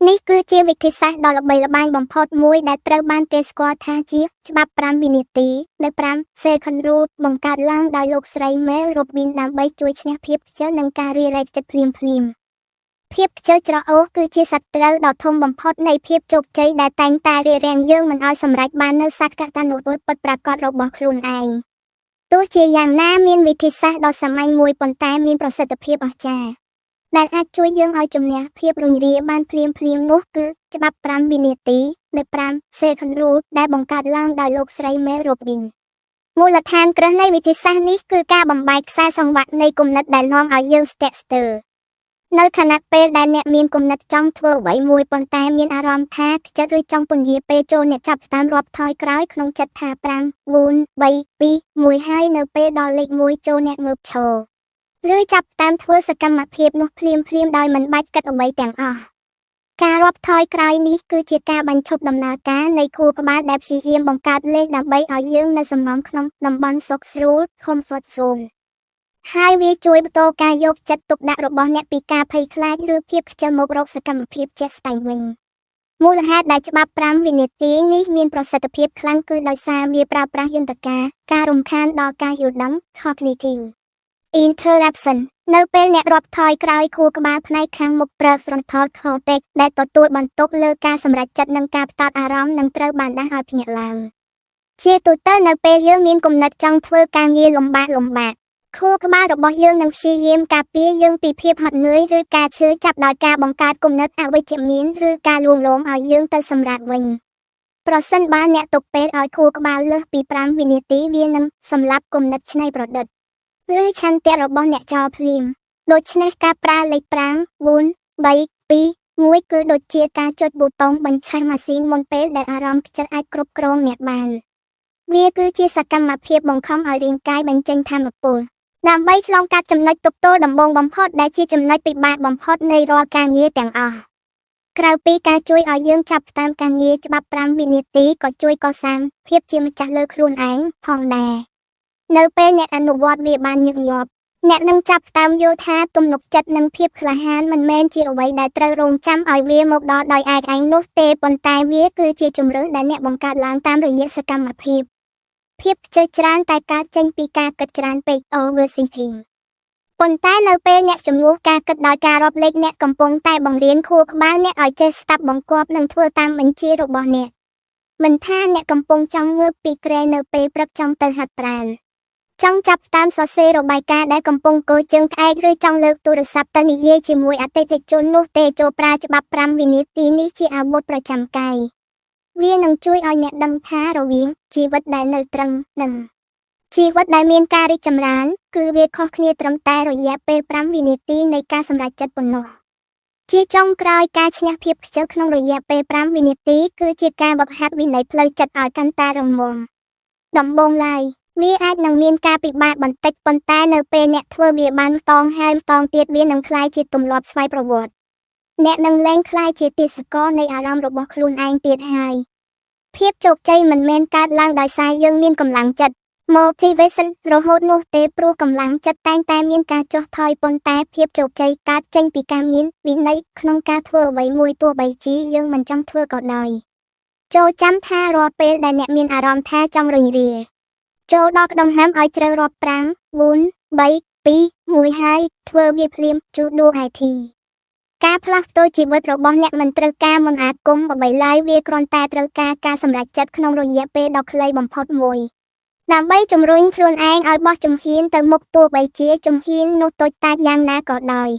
នេះគឺជាវិធីសាស្ត្រដ៏ល្បីល្បាញបំផុតមួយដែលត្រូវបានគេស្គាល់ថាជាច្បាប់5វិនាទីនៃ5 Second Rule បង្កើតឡើងដោយលោកស្រី Mel Robbins ដើម្បីជួយឈ្នះភាពខ្ជិលនិងការរារែកចិត្តភ្លាមៗភាពខ្ជិលច្រអូសគឺជាសត្រូវដ៏ធំបំផុតនៃភាពជោគជ័យដែលតែងតែរារាំងយើងមិនឲ្យសម្រេចបាននូវសក្តានុពលពិតប្រាកដរបស់ខ្លួនឯងទោះជាយ៉ាងណាមានវិធីសាស្ត្រដ៏សាមញ្ញមួយប៉ុន្តែមានប្រសិទ្ធភាពអស្ចារ្យដែលអាចជួយយើងឲ្យជំនះភាពរុញរាបានភ្លាមៗនោះគឺច្បាប់5វិនាទីនៃ5 Second Rule ដែលបង្កើតឡើងដោយលោកស្រី Mel Robbins មូលដ្ឋានគ្រឹះនៃវិធីសាស្ត្រនេះគឺការបំបែកខ្សែសង្វាក់នៃគំនិតដែលនាំឲ្យយើងស្ទាក់ស្ទើរនៅខណៈពេលដែលអ្នកមានគំនិតចង់ធ្វើអ្វីមួយប៉ុន្តែមានអារម្មណ៍ថាខ្ជិលឬចង់ពន្យាពេលចូលអ្នកចាប់តាមរាប់ថយក្រោយក្នុងចិត្តថា5 4 3 2 1ហើយនៅពេលដល់លេខ1ចូលអ្នកងើបឈរឬចាប់តាមធ្វើសកម្មភាពនោះភ្លាមៗដោយមិនបាច់គិតអ្វីទាំងអស់ការរាប់ថយក្រោយនេះគឺជាការបញ្ឈប់ដំណើរការនៃខួរក្បាលដែលព្យាយាមបង្កើតលេខដើម្បីឲ្យយើងនៅសំណុំក្នុងតំបន់សុខស្រួល comfort zone ហើយវាជួយបន្តការយកចិត្តទុកដាក់របស់អ្នកពីការភ័យខ្លាចឬភាពខ្ជិលមករកសកម្មភាពជាក់ស្ដែងវិញមូលហេតុដែលច្បាប់5វិនាទីនេះមានប្រសិទ្ធភាពខ្លាំងគឺដោយសារវាប្រើប្រាស់យន្តការរំខានដល់ការយល់ដឹង cognitive interruption នៅពេលអ្នករាប់ថយក្រោយខួរក្បាលផ្នែកខាងមុខ prefrontal cortex ដែលទទួលបន្ទុកលើការសម្រេចចិត្តនិងការផ្ដោតអារម្មណ៍នឹងត្រូវបានដាស់ឲ្យភ្ញាក់ឡើងជាទូទៅនៅពេលយើងមានគំនិតចង់ធ្វើការងារលំបាកខួរក្បាលរបស់យើងនឹងព្យាយាមការពារយើងពីភាពហត់នឿយឬការឈឺចាប់ដោយការបង្កើតគំនិតអវិជ្ជមានឬការលួងលោមឲ្យយើងទៅសម្រាកវិញប្រសិនបើអ្នកទុកពេលឲ្យខួរក្បាលលើសពី5វិនាទីវានឹងសម្លាប់គំនិតច្នៃប្រឌិតឬឆន្ទៈរបស់អ្នកចោលភ្លាមដូច្នេះការប្រើលេខ5 4 3 2 1គឺដូចជាការចុចប៊ូតុងបញ្ឆេះម៉ាស៊ីនមុនពេលដែលអារម្មណ៍ខ្ជិលអាចគ្រប់គ្រងអ្នកបានវាគឺជាសកម្មភាពបង្ខំឲ្យរាងកាយបញ្ចេញថាមពលដើម្បីឆ្លងកាត់ចំណុចទប់ទល់ដំបូងបំផុតដែលជាចំណុចពិបាកបំផុតនៃរាល់ការងារទាំងអស់ក្រៅពីការជួយឲ្យយើងចាប់ផ្ដើមការងារច្បាប់5វិនាទីក៏ជួយកសាងភាពជាម្ចាស់លើខ្លួនឯងផងដែរនៅពេលអ្នកអនុវត្តវាបានញឹកញាប់អ្នកនឹងចាប់ផ្ដើមយល់ថាទំនុកចិត្តនិងភាពក្លាហានមិនមែនជាអ្វីដែលត្រូវរងចាំឲ្យវាមកដល់ដោយឯកឯងនោះទេប៉ុន្តែវាគឺជាជម្រើសដែលអ្នកបង្កើតឡើងតាមរយៈសកម្មភាពខ្ជិលច្រើនតែកើតចេញពីការគិតច្រើនពេក overthinking ប៉ុន្តែនៅពេលអ្នកជំនួសការគិតដោយការរាប់លេខអ្នកកំពុងតែបង្រៀនខួរក្បាលអ្នកឲ្យចេះស្ដាប់បង្គាប់និងធ្វើតាមបញ្ជារបស់អ្នកមិនថាអ្នកកំពុងចង់ងើបពីគ្រែនៅពេលព្រឹកចង់ទៅហាត់ប្រាណចង់ចាប់តាមសរសេររបាយការណ៍ដែលកំពុងកោជើងក្អែកឬចង់លើកទូរស័ព្ទទៅនិយាយជាមួយអតិថិជននោះទេចូលប្រើច្បាប់5វិនាទីនេះជាអាវុធប្រចាំកាយវានឹងជួយឲ្យអ្នកដឹងថារវាងជីវិតដែលនៅត្រឹងនិងជីវិតដែលមានការរីកចម្រើនគឺវាខុសគ្នាត្រឹមតែរយៈពេល5វិនាទីនៃការសម្រេចចិត្តប៉ុណ្ណោះជាចុងក្រោយការឈ្នះភាពខ្ជិលក្នុងរយៈពេល5វិនាទីគឺជាការវឹកហាត់វិន័យផ្លូវចិត្តឲ្យកាន់តែរឹងមាំដំបូងឡើយវាអាចនឹងមានការពិបាកបន្តិចប៉ុន្តែនៅពេលអ្នកធ្វើវាបានម្តងហើយម្តងទៀតវានឹងក្លាយជាទម្លាប់ស្វ័យប្រវត្តិអ្នកនឹងលែងក្លាយជាទាសករនៃអារម្មណ៍របស់ខ្លួនឯងទៀតហើយភាពជោគជ័យមិនមែនកើតឡើងដោយសារយើងមានកម្លាំងចិត្ត motivation រហូតនោះទេព្រោះកម្លាំងចិត្តតែងតែមានការចុះថយប៉ុន្តែភាពជោគជ័យកើតចេញពីការមានវិន័យក្នុងការធ្វើអ្វីមួយទោះបីជាយើងមិនចង់ធ្វើក៏ដោយចូលចាំថារាល់ពេលដែលអ្នកមានអារម្មណ៍ថាចង់រុញរាចូលដល់ដង្ហើមឲ្យជ្រៅរាប់5 4 3 2 1ហើយធ្វើវាភ្លាមជូដួល IT ការផ្លាស់ប្តូរជីវិតរបស់អ្នកមិនត្រូវការមន្តអាគមអ្វីឡើយវាគ្រាន់តែត្រូវការការសម្រេចចិត្តក្នុងរយៈពេលដ៏ខ្លីបំផុតមួយដើម្បីជំរុញខ្លួនឯងឲ្យបោះជំហានទៅមុខទោះបីជាជំហាននោះតូចតាចយ៉ាងណាក៏ដោយ